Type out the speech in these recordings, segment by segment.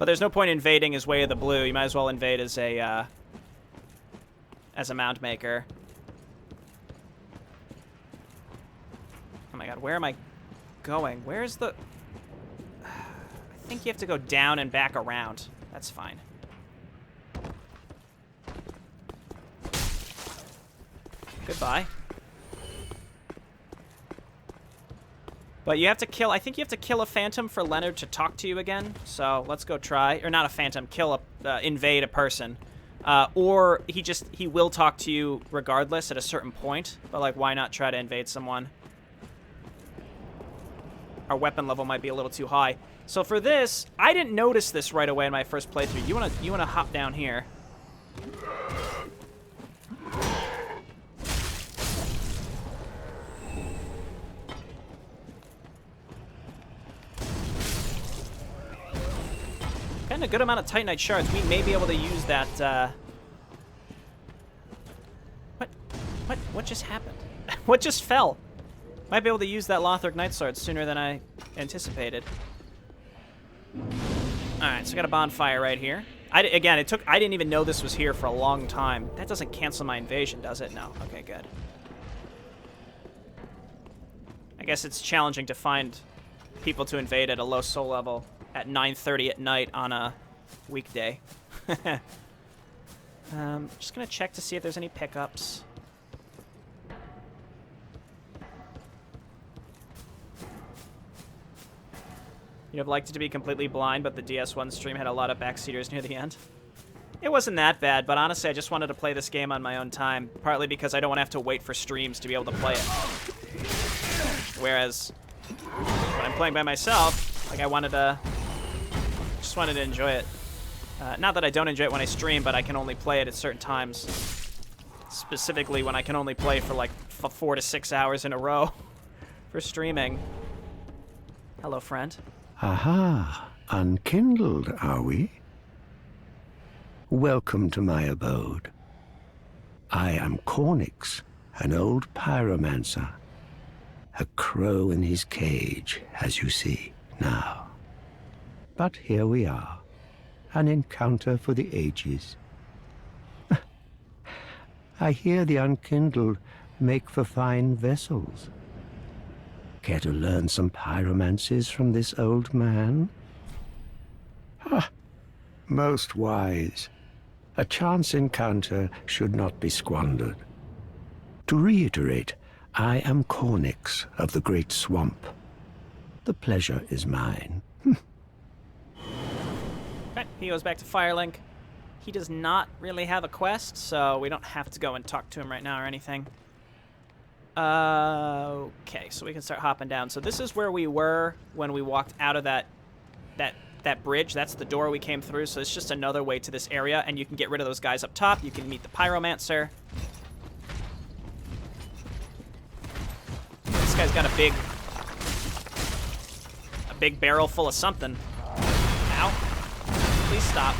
But there's no point invading his Way of the Blue. You might as well invade as a mound maker. Oh my god, where am I going? Where's the... I think you have to go down and back around. That's fine. Goodbye. But you have to kill... I think you have to kill a phantom for Leonard to talk to you again. So let's go try... Or not a phantom. Kill a... invade a person. Or he will talk to you regardless at a certain point. But, like, why not try to invade someone? Our weapon level might be a little too high. So for this, I didn't notice this right away in my first playthrough. You wanna hop down here. Getting a good amount of Titanite shards. We may be able to use that. What just happened? What just fell? Might be able to use that Lothric Night Sword sooner than I anticipated. Alright, so I got a bonfire right here. I didn't even know this was here for a long time. That doesn't cancel my invasion, does it? No. Okay, good. I guess it's challenging to find people to invade at a low soul level at 9:30 at night on a weekday. Just gonna check to see if there's any pickups. You'd have liked it to be completely blind, but the DS1 stream had a lot of backseaters near the end. It wasn't that bad, but honestly, I just wanted to play this game on my own time, partly because I don't want to have to wait for streams to be able to play it. Whereas, when I'm playing by myself, like, just wanted to enjoy it. Not that I don't enjoy it when I stream, but I can only play it at certain times. Specifically when I can only play for, like, 4 to 6 hours in a row for streaming. Hello, friend. Aha, unkindled, are we? Welcome to my abode. I am Cornix, an old pyromancer. A crow in his cage, as you see now. But here we are, an encounter for the ages. I hear the unkindled make for fine vessels. Care to learn some pyromancies from this old man? Most wise. A chance encounter should not be squandered. To reiterate, I am Cornix of the Great Swamp. The pleasure is mine. Okay, he goes back to Firelink. He does not really have a quest, so we don't have to go and talk to him right now or anything. Okay, so we can start hopping down. So this is where we were when we walked out of that bridge. That's the door we came through, so it's just another way to this area, and you can get rid of those guys up top. You can meet the Pyromancer. This guy's got a big barrel full of something. Ow. Please stop.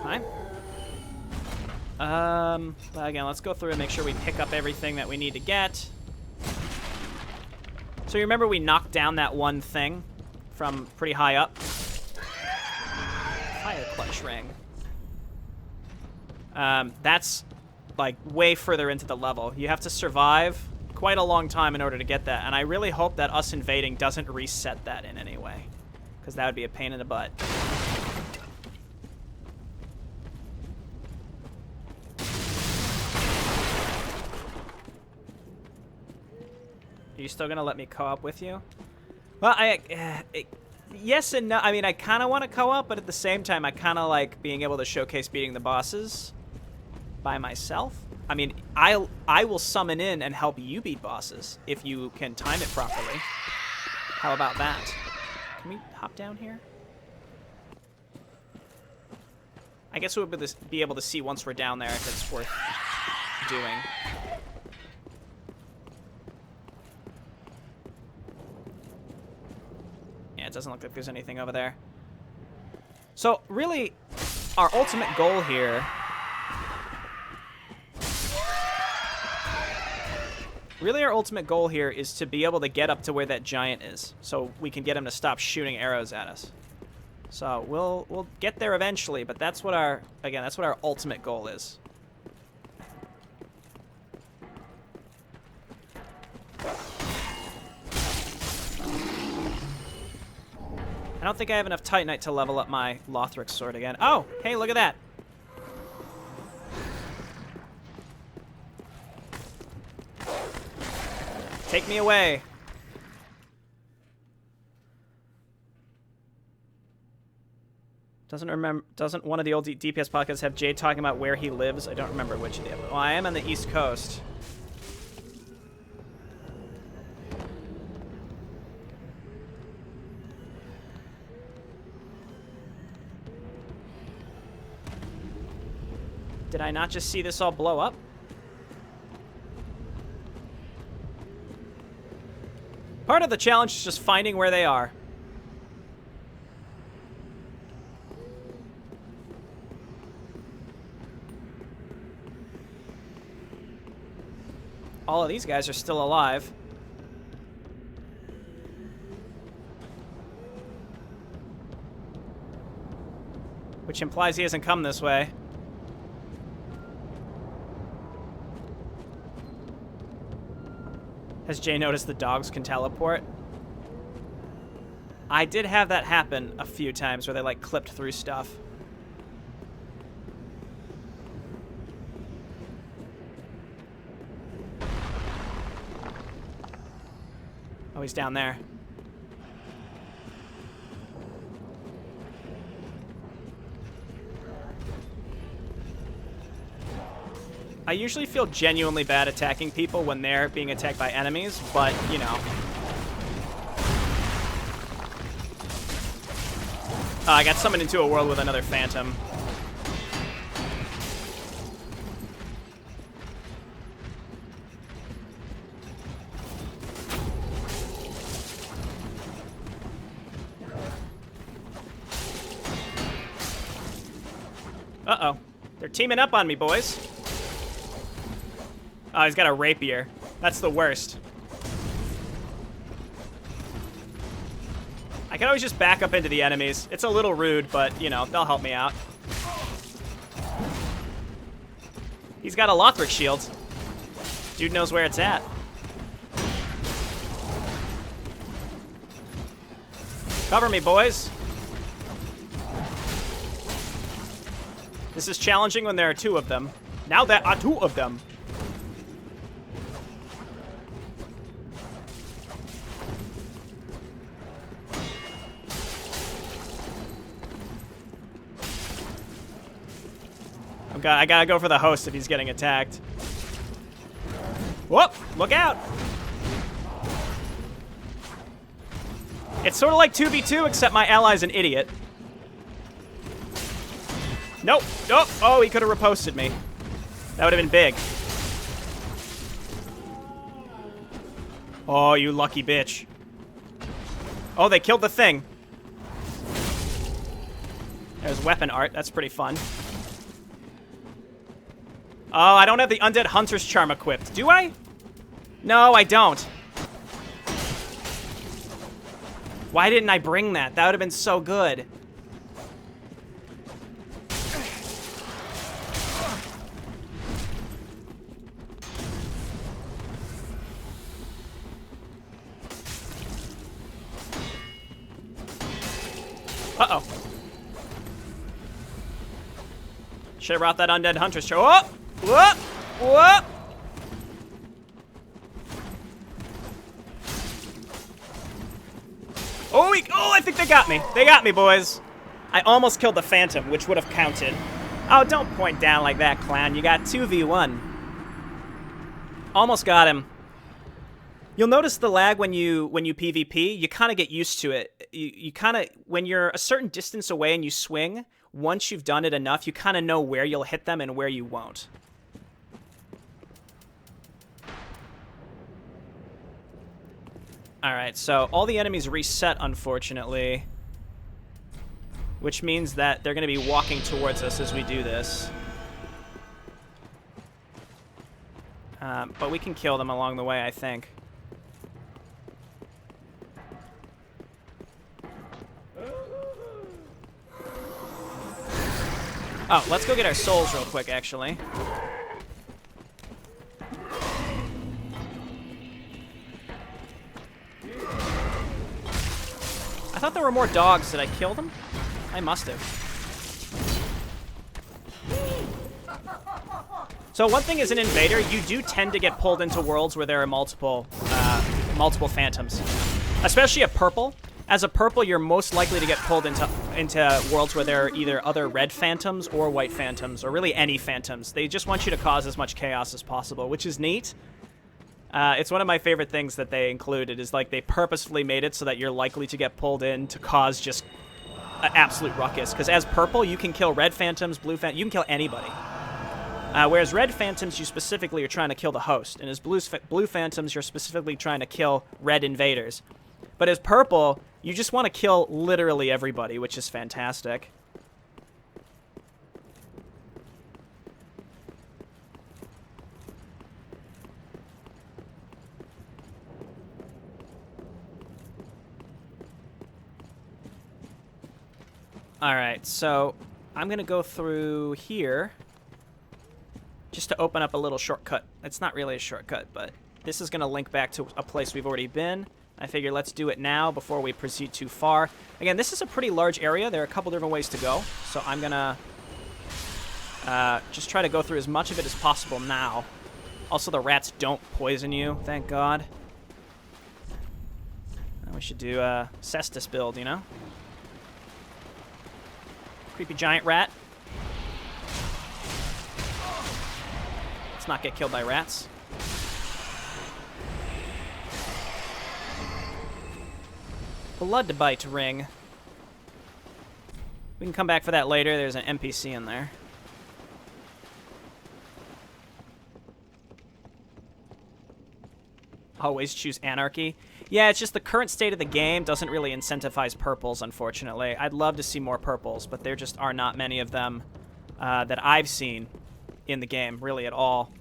Fine. Again, let's go through and make sure we pick up everything that we need to get. So you remember we knocked down that one thing from pretty high up? Fire clutch ring. That's like way further into the level. You have to survive quite a long time in order to get that, and I really hope that us invading doesn't reset that in any way, because that would be a pain in the butt. Are you still gonna let me co-op with you? Well, yes and no. I mean, I kind of want to co-op, but at the same time, I kind of like being able to showcase beating the bosses by myself. I mean, I will summon in and help you beat bosses if you can time it properly. How about that? Can we hop down here? I guess we'll be able to see once we're down there if it's worth doing. It doesn't look like there's anything over there. So really, our ultimate goal here Really, our ultimate goal here is to be able to get up to where that giant is, so we can get him to stop shooting arrows at us. So we'll get there eventually, but that's what our ultimate goal is. I don't think I have enough Titanite to level up my Lothric sword again. Oh, hey, look at that. Take me away. Doesn't one of the old DPS podcasts have Jay talking about where he lives? I don't remember which of them. Well, I am on the East Coast. Did I not just see this all blow up? Part of the challenge is just finding where they are. All of these guys are still alive. Which implies he hasn't come this way. Has Jay noticed the dogs can teleport? I did have that happen a few times where they like clipped through stuff. Oh, he's down there. I usually feel genuinely bad attacking people when they're being attacked by enemies, but, you know. I got summoned into a world with another phantom. Uh-oh. They're teaming up on me, boys. Oh, he's got a rapier. That's the worst. I can always just back up into the enemies. It's a little rude, but, you know, they'll help me out. He's got a Lothric shield. Dude knows where it's at. Cover me, boys. This is challenging when there are two of them. Now there are two of them. I gotta go for the host if he's getting attacked. Whoop! Look out! It's sort of like 2v2, except my ally's an idiot. Nope. Nope. Oh, he could have riposted me. That would have been big. Oh, you lucky bitch. Oh, they killed the thing. There's weapon art. That's pretty fun. Oh, I don't have the Undead Hunter's Charm equipped. Do I? No, I don't. Why didn't I bring that? That would have been so good. Uh-oh. Should have brought that Undead Hunter's Charm. Oh! Whoop! Whoop! Oh, I think they got me. They got me, boys. I almost killed the Phantom, which would have counted. Oh, don't point down like that, clown. You got 2v1. Almost got him. You'll notice the lag when you PvP. You kind of get used to it. You kind of, when you're a certain distance away and you swing, once you've done it enough, you kind of know where you'll hit them and where you won't. Alright, so all the enemies reset, unfortunately. Which means that they're going to be walking towards us as we do this. But we can kill them along the way, I think. Oh, let's go get our souls real quick, actually. I thought there were more dogs. Did I kill them? I must have. So one thing as an invader, you do tend to get pulled into worlds where there are multiple phantoms. Especially a purple. As a purple, you're most likely to get pulled into worlds where there are either other red phantoms or white phantoms, or really any phantoms. They just want you to cause as much chaos as possible, which is neat. It's one of my favorite things that they included, is like they purposefully made it so that you're likely to get pulled in to cause just an absolute ruckus. Because as purple, you can kill red phantoms, blue phantoms, you can kill anybody. Whereas red phantoms, you specifically are trying to kill the host. And as blue phantoms, you're specifically trying to kill red invaders. But as purple, you just want to kill literally everybody, which is fantastic. Alright, so I'm going to go through here just to open up a little shortcut. It's not really a shortcut, but this is going to link back to a place we've already been. I figure let's do it now before we proceed too far. Again, this is a pretty large area. There are a couple different ways to go, so I'm going to just try to go through as much of it as possible now. Also, the rats don't poison you, thank God. We should do a Cestus build, you know? Creepy giant rat. Let's not get killed by rats. Blood bite ring. We can come back for that later. There's an NPC in there. Always choose anarchy. Yeah, it's just the current state of the game doesn't really incentivize purples, unfortunately. I'd love to see more purples, but there just are not many of them that I've seen in the game, really, at all.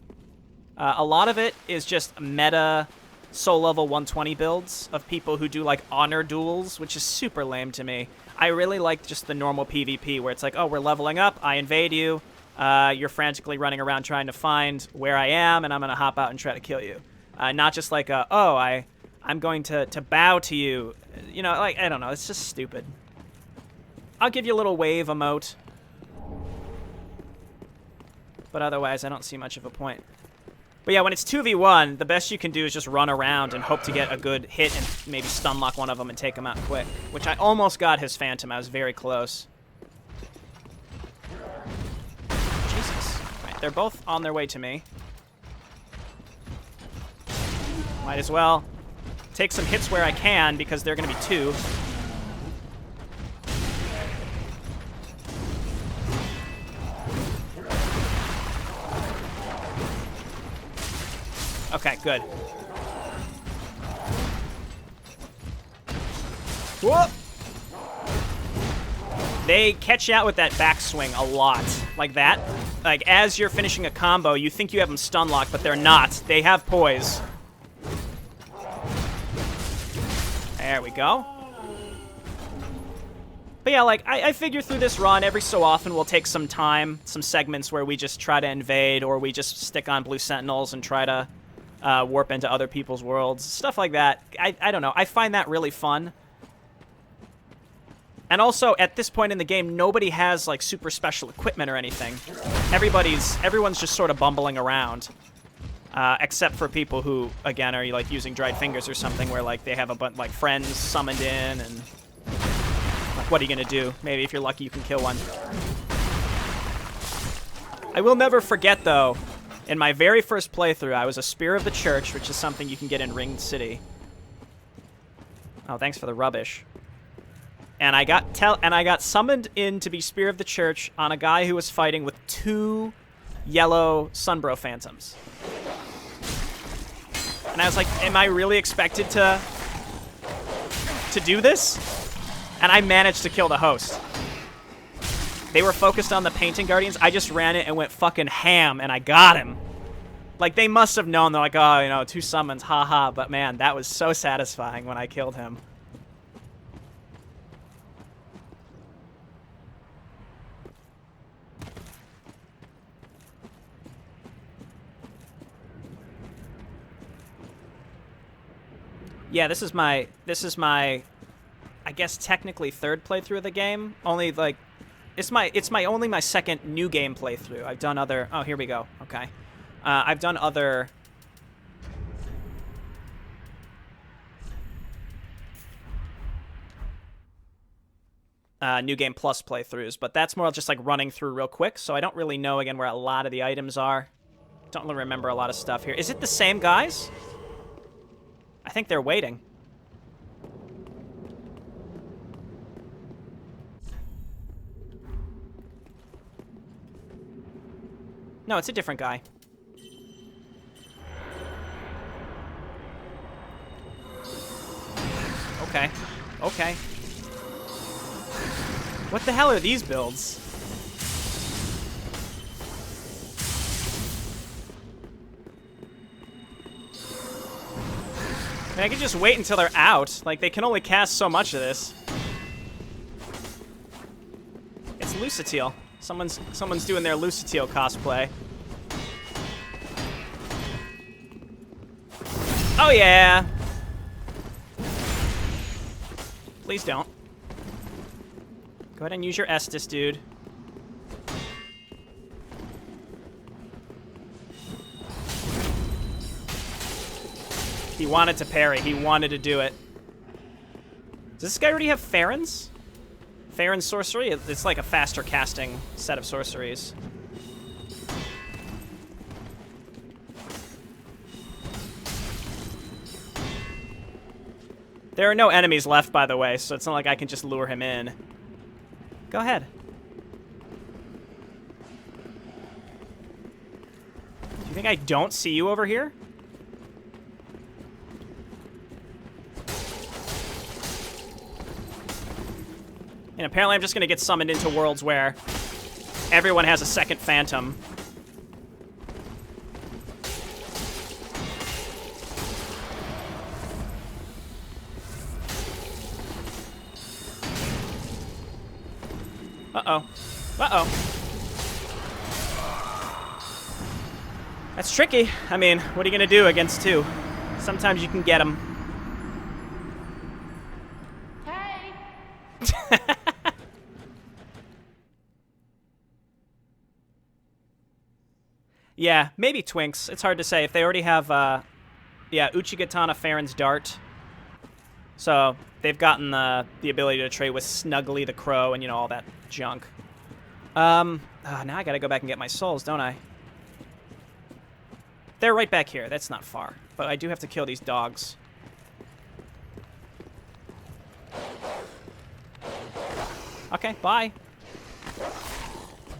A lot of it is just meta soul level 120 builds of people who do, like, honor duels, which is super lame to me. I really like just the normal PvP, where it's like, oh, we're leveling up, I invade you, you're frantically running around trying to find where I am, and I'm going to hop out and try to kill you. Not just like, oh, I'm going to bow to you. You know, like, I don't know. It's just stupid. I'll give you a little wave emote. But otherwise, I don't see much of a point. But yeah, when it's 2v1, the best you can do is just run around and hope to get a good hit and maybe stun lock one of them and take them out quick. Which I almost got his Phantom. I was very close. Jesus. Right, they're both on their way to me. Might as well take some hits where I can, because they're going to be two. Okay, good. Whoop! They catch you out with that backswing a lot. Like that. Like, as you're finishing a combo, you think you have them stun locked, but they're not. They have poise. There we go. But yeah, like, I figure through this run, every so often we'll take some time, some segments where we just try to invade, or we just stick on blue sentinels and try to warp into other people's worlds. Stuff like that. I don't know. I find that really fun. And also, at this point in the game, nobody has, like, super special equipment or anything. Everyone's just sort of bumbling around. Except for people who, again, are like using dried fingers or something, where like they have a bunch like friends summoned in, and like, what are you gonna do? Maybe if you're lucky, you can kill one. I will never forget, though, in my very first playthrough, I was a Spear of the Church, which is something you can get in Ringed City. Oh, thanks for the rubbish. And I got summoned in to be Spear of the Church on a guy who was fighting with 2 yellow Sunbro Phantoms. And I was like, am I really expected to do this? And I managed to kill the host. They were focused on the Painting Guardians. I just ran it and went fucking ham, and I got him. Like, they must have known. They're like, oh, you know, 2 summons, haha. But man, that was so satisfying when I killed him. Yeah, this is my, I guess technically 3rd playthrough of the game. Only like, it's only my 2nd new game playthrough. I've done other, oh, here we go. Okay. I've done other New Game Plus playthroughs, but that's more just like running through real quick, so I don't really know, again, where a lot of the items are. Don't really remember a lot of stuff here. Is it the same guys? I think they're waiting. No, it's a different guy. Okay. Okay. What the hell are these builds? I mean, I could just wait until they're out. Like, they can only cast so much of this. It's Lucatiel. Someone's doing their Lucatiel cosplay. Oh yeah. Please don't. Go ahead and use your Estus, dude. He wanted to parry. He wanted to do it. Does this guy already have Farron's? Farron's sorcery? It's like a faster casting set of sorceries. There are no enemies left, by the way, so it's not like I can just lure him in. Go ahead. Do you think I don't see you over here? And apparently I'm just going to get summoned into worlds where everyone has a second phantom. Uh-oh. Uh-oh. That's tricky. I mean, what are you going to do against 2? Sometimes you can get them. Hey! Yeah, maybe Twinks. It's hard to say. If they already have, yeah, Uchigatana, Farron's Dart. So they've gotten the ability to trade with Snuggly the Crow and, you know, all that junk. Now I gotta go back and get my souls, don't I? They're right back here. That's not far. But I do have to kill these dogs. Okay, bye.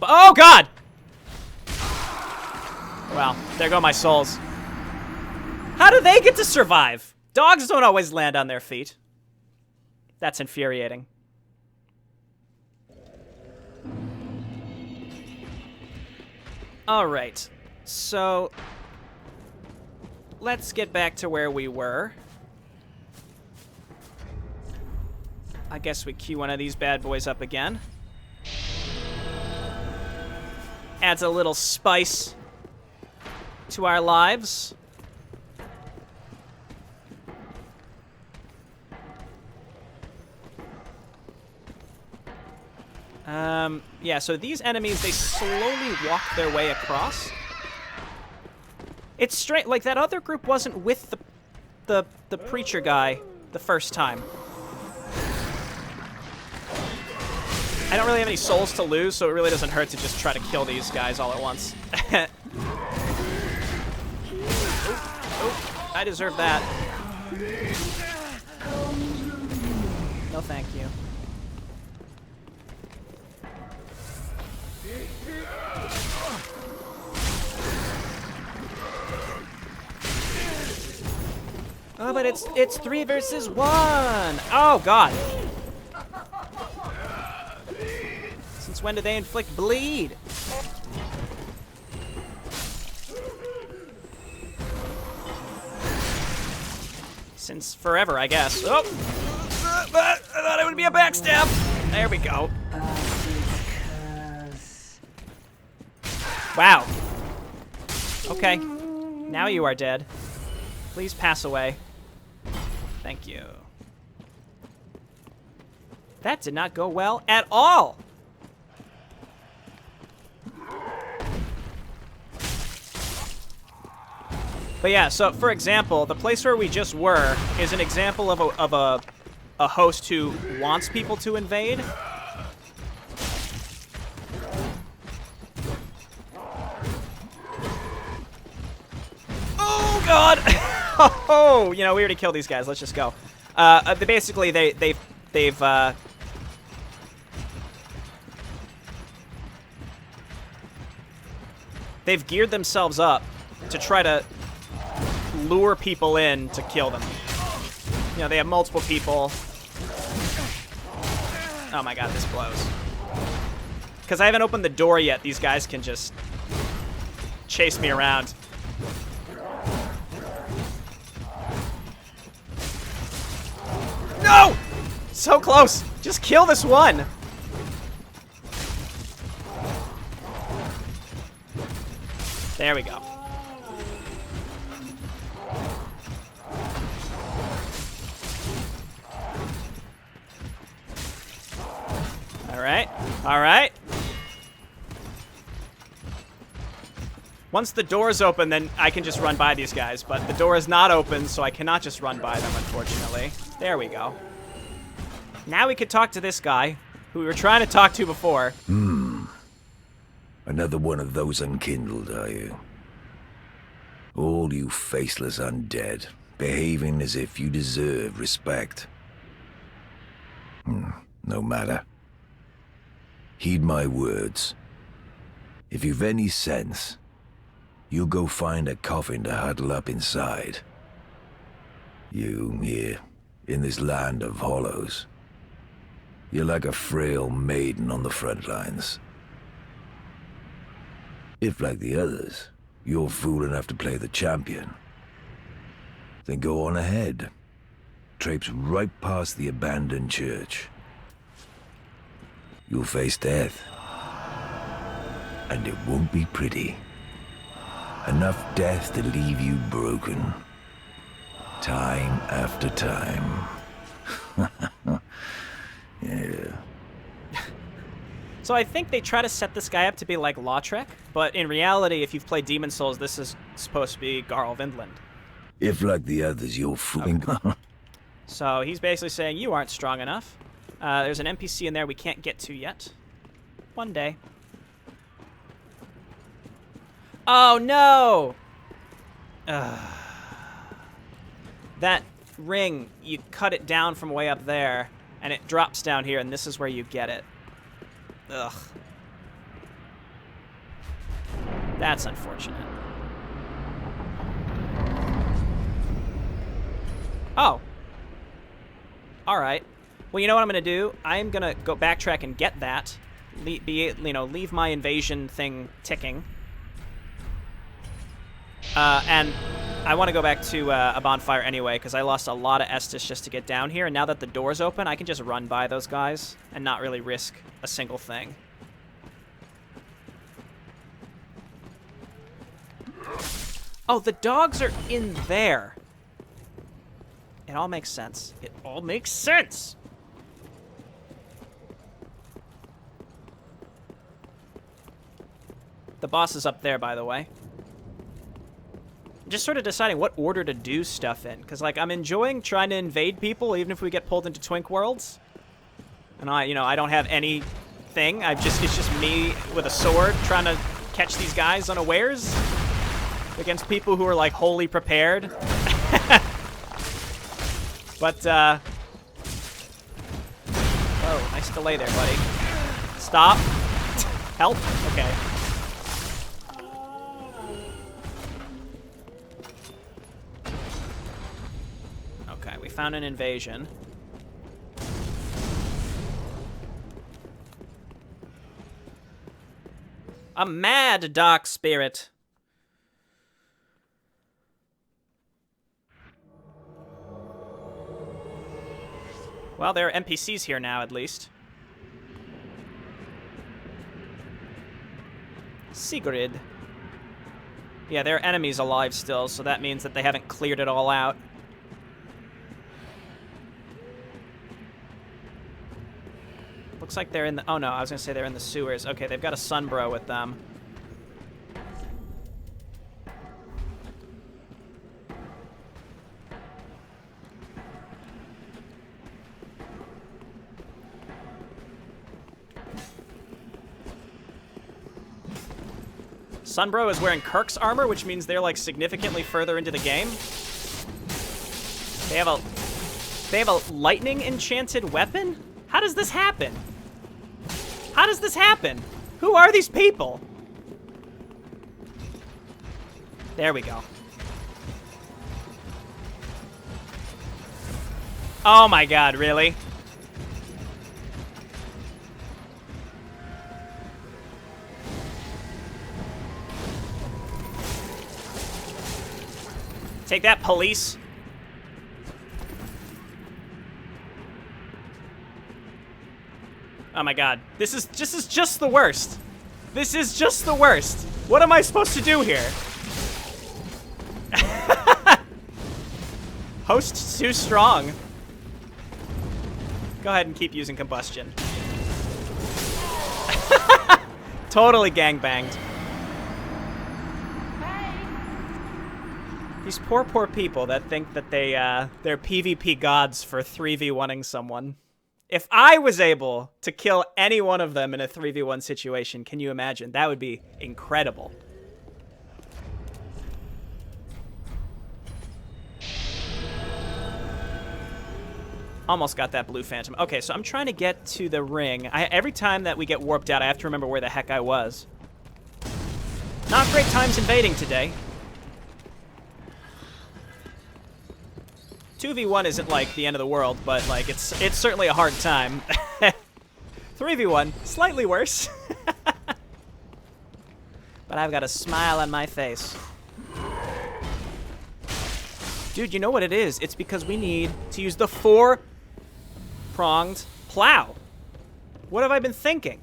Oh, God! Well, there go my souls. How do they get to survive? Dogs don't always land on their feet. That's infuriating. Alright, so let's get back to where we were. I guess we queue one of these bad boys up again. Adds a little spice to our lives. Yeah, so these enemies, they slowly walk their way across. It's straight, like that other group wasn't with the preacher guy the first time. I don't really have any souls to lose, so it really doesn't hurt to just try to kill these guys all at once. Oh, I deserve that. No, thank you. Oh, but it's 3 versus 1. Oh, God. Since when do they inflict bleed? Since forever, I guess. Oh! I thought it would be a backstab! There we go. Wow. Okay. Now you are dead. Please pass away. Thank you. That did not go well at all! But yeah, so for example, the place where we just were is an example of a host who wants people to invade. Oh God! Oh, you know, we already killed these guys. Let's just go. Basically, they've geared themselves up to try to lure people in to kill them. You know, they have multiple people. Oh my God, this blows. Because I haven't opened the door yet, these guys can just chase me around. No! So close! Just kill this one! There we go. Alright, alright. Once the door's open, then I can just run by these guys, but the door is not open, so I cannot just run by them, unfortunately. There we go. Now we could talk to this guy, who we were trying to talk to before. Another one of those unkindled, are you? All you faceless undead, behaving as if you deserve respect. No matter. Heed my words. If you've any sense, you'll go find a coffin to huddle up inside. You, here, in this land of hollows. You're like a frail maiden on the front lines. If, like the others, you're fool enough to play the champion, then go on ahead. Traipse right past the abandoned church. You'll face death. And it won't be pretty. Enough death to leave you broken. Time after time. Yeah. So I think they try to set this guy up to be like Lautrec, but in reality, if you've played Demon Souls, this is supposed to be Garl Vinland. If, like the others, you're fooling. So he's basically saying, you aren't strong enough. There's an NPC in there we can't get to yet. One day. Oh, no! That ring, you cut it down from way up there, and it drops down here, and this is where you get it. Ugh. That's unfortunate. Oh. Alright. Well, you know what I'm going to do? I'm going to go backtrack and get that. Leave my invasion thing ticking. And I want to go back to a bonfire anyway, because I lost a lot of Estus just to get down here, and now that the door's open, I can just run by those guys and not really risk a single thing. Oh, the dogs are in there. It all makes sense. It all makes sense! The boss is up there, by the way. I'm just sort of deciding what order to do stuff in, because, like, I'm enjoying trying to invade people, even if we get pulled into Twink Worlds. And I don't have anything. It's just me with a sword trying to catch these guys unawares against people who are, like, wholly prepared. But, whoa, nice delay there, buddy. Stop. Help? Okay. Okay, we found an invasion. A mad dark spirit. Well, there are NPCs here now, at least. Sigrid. Yeah, there are enemies alive still, so that means that they haven't cleared it all out. Looks like they're in the... Oh, no, I was going to say they're in the sewers. Okay, they've got a Sunbro with them. Sunbro is wearing Kirk's armor, which means they're, like, significantly further into the game. They have a lightning enchanted weapon? How does this happen? How does this happen? Who are these people? There we go. Oh my god, really? Take that, police. Oh my god. This is just the worst. This is just the worst. What am I supposed to do here? Host's too strong. Go ahead and keep using combustion. Totally gangbanged. These poor people that think that they're PvP gods for 3v1ing someone. If I was able to kill any one of them in a 3v1 situation, can you imagine? That would be incredible. Almost got that blue phantom. Okay, so I'm trying to get to the ring. Every time that we get warped out, I have to remember where the heck I was. Not great times invading today. 2v1 isn't like the end of the world, but like it's certainly a hard time. 3v1, slightly worse. But I've got a smile on my face. Dude, you know what it is? It's because we need to use the 4-pronged plow. What have I been thinking?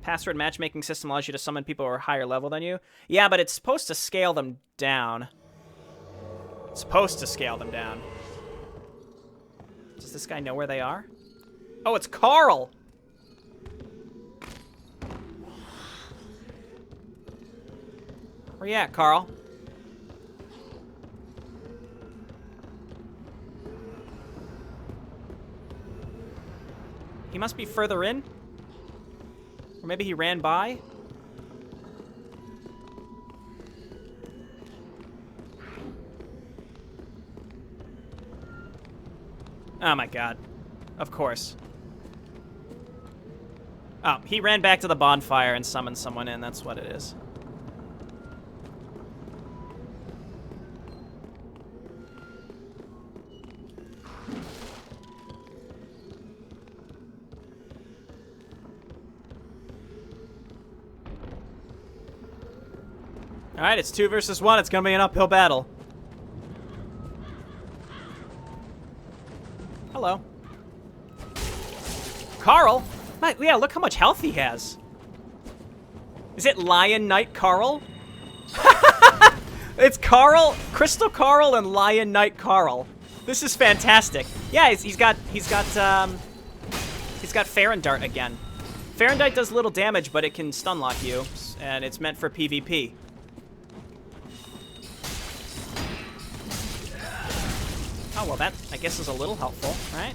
Password matchmaking system allows you to summon people who are higher level than you. Yeah, but it's supposed to scale them down. It's supposed to scale them down. Does this guy know where they are? Oh, it's Carl! Where you at, Carl? He must be further in? Or maybe he ran by? Oh my god. Of course. Oh, he ran back to the bonfire and summoned someone in. That's what it is. Alright, it's 2 versus 1. It's gonna be an uphill battle. Hello. Carl? Yeah, look how much health he has. Is it Lion Knight Carl? It's Carl, Crystal Carl and Lion Knight Carl. This is fantastic. Yeah, he's got Farandart again. Farandart does little damage, but it can stun lock you, and it's meant for PvP. Oh, well, that, I guess, is a little helpful, right?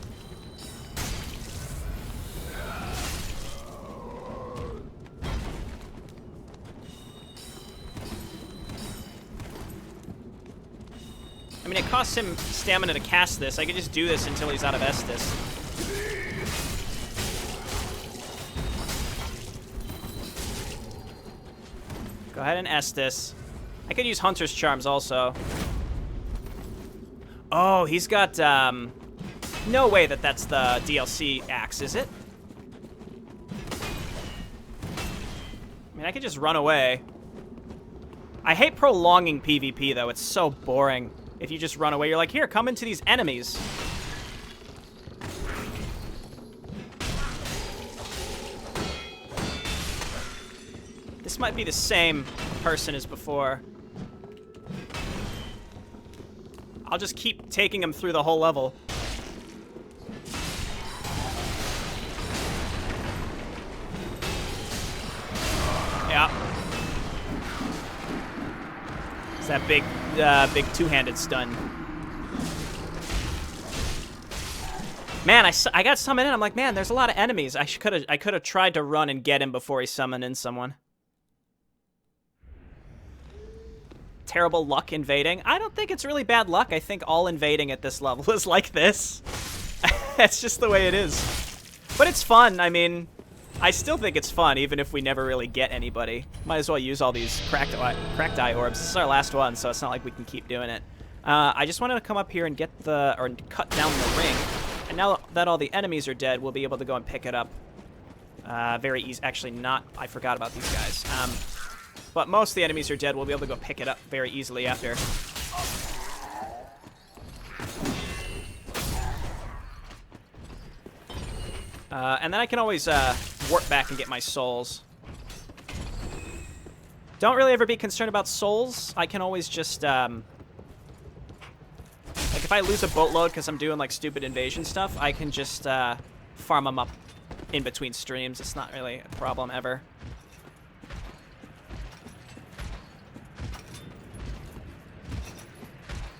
I mean, it costs him stamina to cast this. I could just do this until he's out of Estus. Go ahead and Estus. I could use Hunter's Charms also. Oh, he's got, no way that that's the DLC axe, is it? I mean, I could just run away. I hate prolonging PvP, though. It's so boring. If you just run away, you're like, here, come into these enemies. This might be the same person as before. I'll just keep taking him through the whole level. Yeah. It's that big two-handed stun. Man, I got summoned in. I'm like, man, there's a lot of enemies. I could have tried to run and get him before he summoned in someone. Terrible luck invading. I don't think it's really bad luck. I think all invading at this level is like this. That's just the way it is. But it's fun. I mean, I still think it's fun, even if we never really get anybody. Might as well use all these cracked eye orbs. This is our last one, so it's not like we can keep doing it. I just wanted to come up here and get or cut down the ring. And now that all the enemies are dead, we'll be able to go and pick it up. Very easy. Actually, not. I forgot about these guys. But most of the enemies are dead. We'll be able to go pick it up very easily after. And then I can always warp back and get my souls. Don't really ever be concerned about souls. I can always just, like if I lose a boatload because I'm doing like stupid invasion stuff, I can just farm them up in between streams. It's not really a problem ever.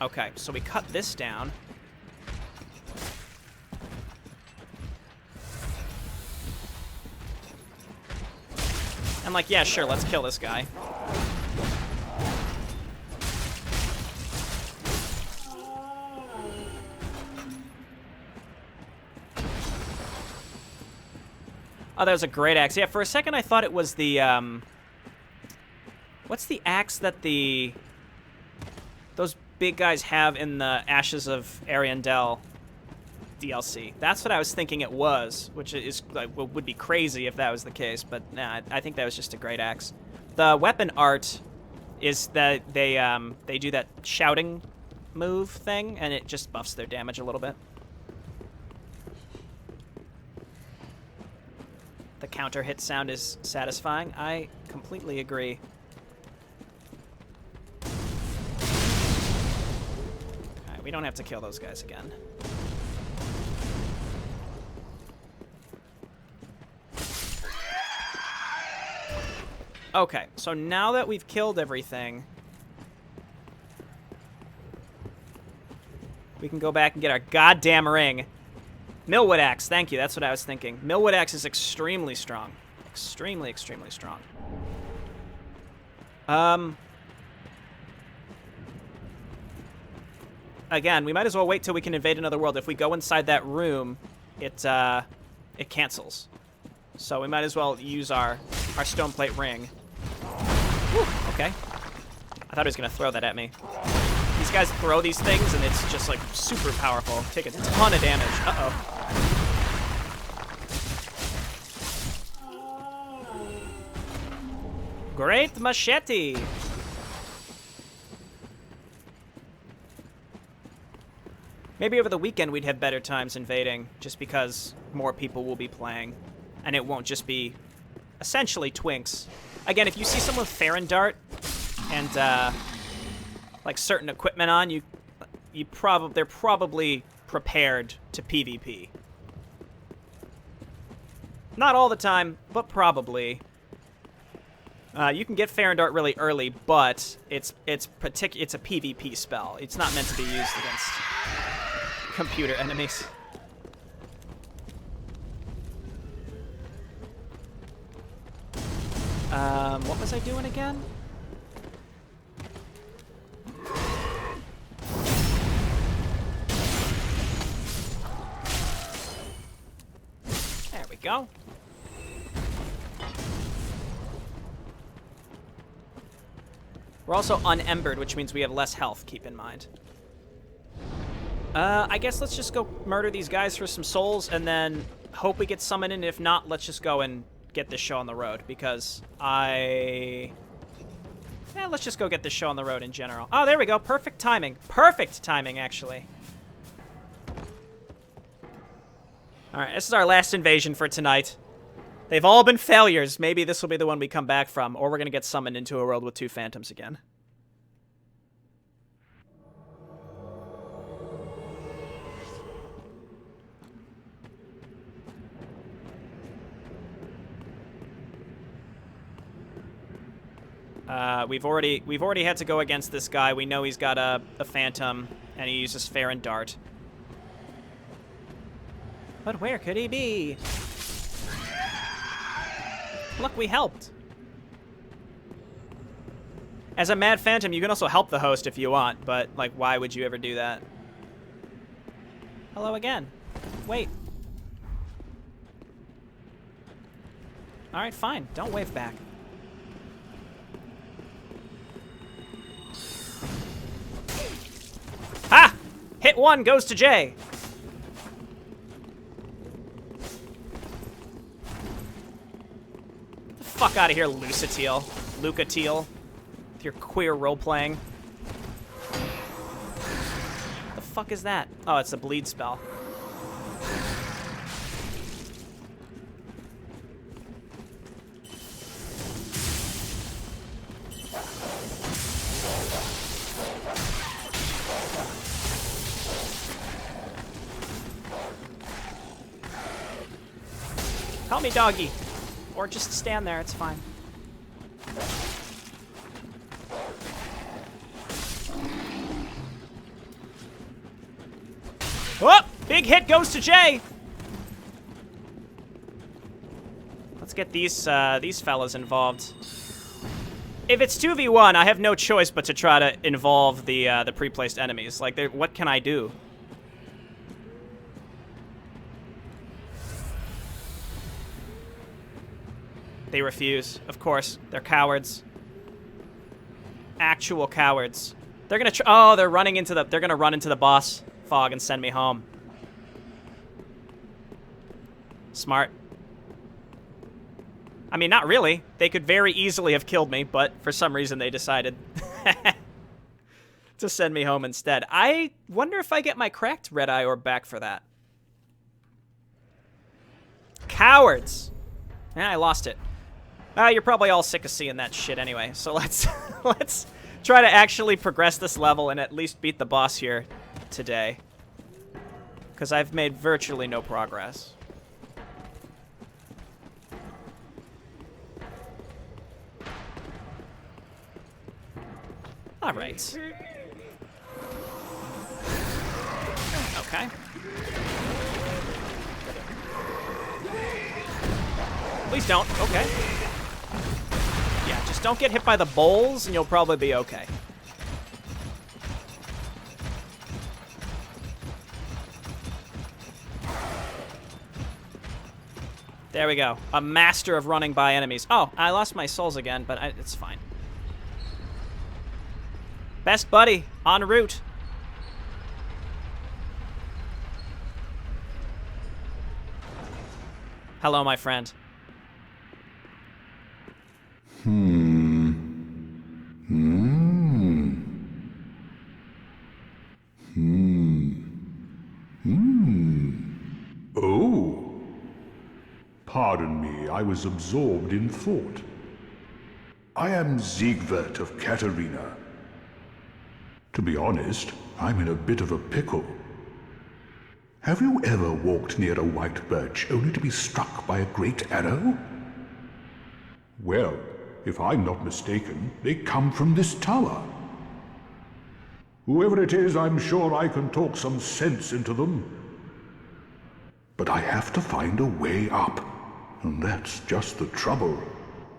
Okay, so we cut this down. I'm like, yeah, sure, let's kill this guy. Oh, that was a great axe. Yeah, for a second I thought it was the, what's the axe that those big guys have in the Ashes of Ariandel DLC? That's what I was thinking it was, which is like, would be crazy if that was the case, but nah, I think that was just a great axe. The weapon art is that they do that shouting move thing, and it just buffs their damage a little bit. The counter hit sound is satisfying. I completely agree. Alright, we don't have to kill those guys again. Okay, so now that we've killed everything, we can go back and get our goddamn ring. Millwood axe, thank you, that's what I was thinking. Millwood axe is extremely strong. Extremely, extremely strong. Again, we might as well wait till we can invade another world. If we go inside that room, it cancels. So we might as well use our stone plate ring. Whew, okay. I thought he was going to throw that at me. These guys throw these things, and it's just, like, super powerful. Take a ton of damage. Uh-oh. Great machete! Maybe over the weekend we'd have better times invading, just because more people will be playing, and it won't just be essentially twinks. Again, if you see someone with Farron Dart and like certain equipment on, they're probably prepared to PvP. Not all the time, but probably. You can get Farron Dart really early, but it's a PvP spell. It's not meant to be used against computer enemies. What was I doing again? There we go. We're also unembered, which means we have less health, keep in mind. I guess let's just go murder these guys for some souls, and then hope we get summoned in. If not, let's just go and get this show on the road, because let's let's just go get this show on the road in general. Oh, there we go. Perfect timing. Perfect timing, actually. All right, this is our last invasion for tonight. They've all been failures. Maybe this will be the one we come back from, or we're going to get summoned into a world with 2 phantoms again. We've already had to go against this guy. We know he's got a phantom, and he uses Fair and Dart. But where could he be? Look, we helped. As a mad phantom, you can also help the host if you want, but, like, why would you ever do that? Hello again. Wait. Alright, fine. Don't wave back. Ha! Hit 1 goes to Jay. Get the fuck out of here, Lucatiel. With your queer role-playing. The fuck is that? Oh, it's a bleed spell. Help me, doggy. Or just stand there, it's fine. Oh! Big hit goes to Jay! Let's get these fellas involved. If it's 2v1, I have no choice but to try to involve the pre-placed enemies. Like, what can I do? They refuse, of course. They're cowards. Actual cowards. They're gonna oh, they're gonna run into the boss fog and send me home. Smart. I mean, not really. They could very easily have killed me, but for some reason they decided to send me home instead. I wonder if I get my cracked red eye orb back for that. Cowards. Yeah, I lost it. You're probably all sick of seeing that shit anyway, so let's try to actually progress this level and at least beat the boss here today. Because I've made virtually no progress. Alright. Okay. Please don't. Okay. Yeah, just don't get hit by the bowls and you'll probably be okay. There we go. A master of running by enemies. Oh, I lost my souls again, but it's fine. Best buddy, en route. Hello, my friend. Oh. Pardon me, I was absorbed in thought. I am Siegwart of Katarina. To be honest, I'm in a bit of a pickle. Have you ever walked near a white birch only to be struck by a great arrow? Well, if I'm not mistaken, they come from this tower. Whoever it is, I'm sure I can talk some sense into them. But I have to find a way up, and that's just the trouble.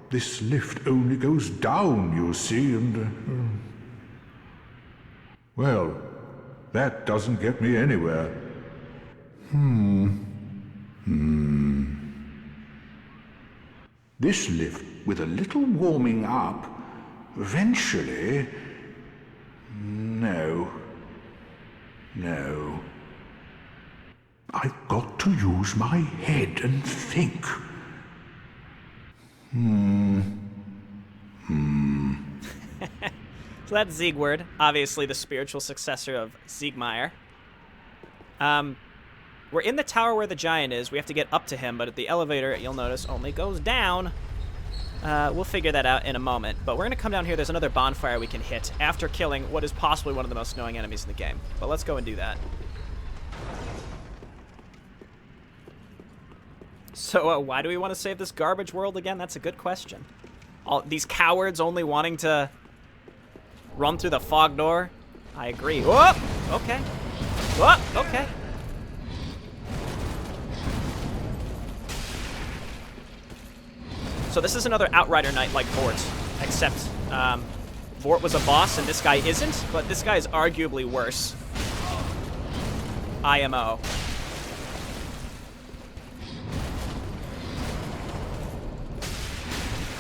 This lift only goes down, you see, and... Well, that doesn't get me anywhere. This lift, with a little warming up, eventually... No. I've got to use my head and think. So that's Siegward, obviously the spiritual successor of Siegmeyer. We're in the tower where the giant is. We have to get up to him, but the elevator, you'll notice, only goes down. We'll figure that out in a moment. But we're going to come down here. There's another bonfire we can hit after killing what is possibly one of the most annoying enemies in the game. But let's go and do that. So why do we want to save this garbage world again? That's a good question. All these cowards only wanting to run through the fog door. I agree. Whoa! Okay. Whoa! Okay. So this is another Outrider Knight like Vort, except Vort was a boss and this guy isn't, but this guy is arguably worse. IMO.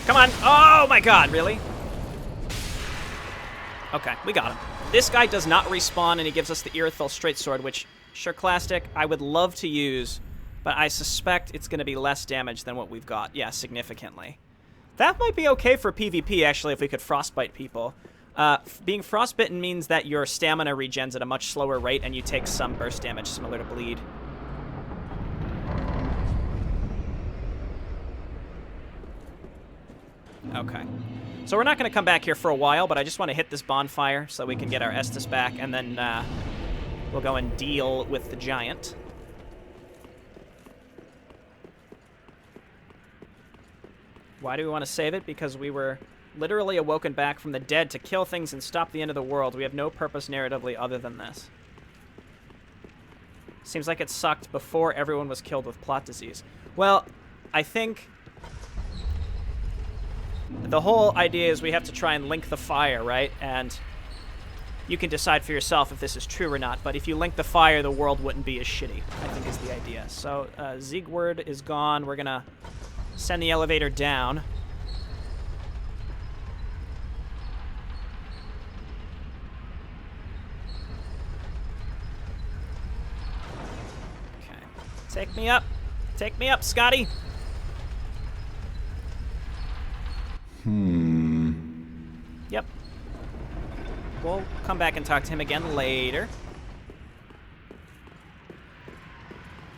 Come on. Oh my god, really? Okay, we got him. This guy does not respawn, and he gives us the Irithel Straight Sword, which, sure, Clastic, I would love to use, but I suspect it's going to be less damage than what we've got. Yeah, significantly. That might be okay for PvP, actually, if we could frostbite people. Being frostbitten means that your stamina regens at a much slower rate, and you take some burst damage, similar to bleed. Okay. So we're not going to come back here for a while, but I just want to hit this bonfire so we can get our Estus back, and then we'll go and deal with the giant. Why do we want to save it? Because we were literally awoken back from the dead to kill things and stop the end of the world. We have no purpose narratively other than this. Seems like it sucked before everyone was killed with plot disease. Well, I think the whole idea is we have to try and link the fire, right? And you can decide for yourself if this is true or not, but if you link the fire, the world wouldn't be as shitty, I think is the idea. So, Siegward is gone. We're gonna send the elevator down. Okay. Take me up. Take me up, Scotty. Yep. We'll come back and talk to him again later.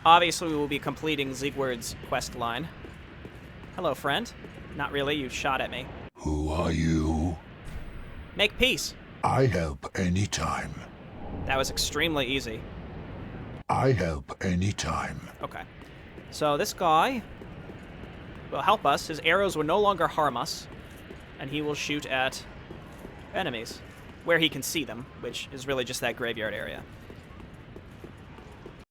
Obviously, we will be completing Siegward's quest line. Hello, friend. Not really, you shot at me. Who are you? Make peace. I help anytime. That was extremely easy. I help anytime. Okay. So this guy will help us. His arrows will no longer harm us, and he will shoot at enemies where he can see them, which is really just that graveyard area.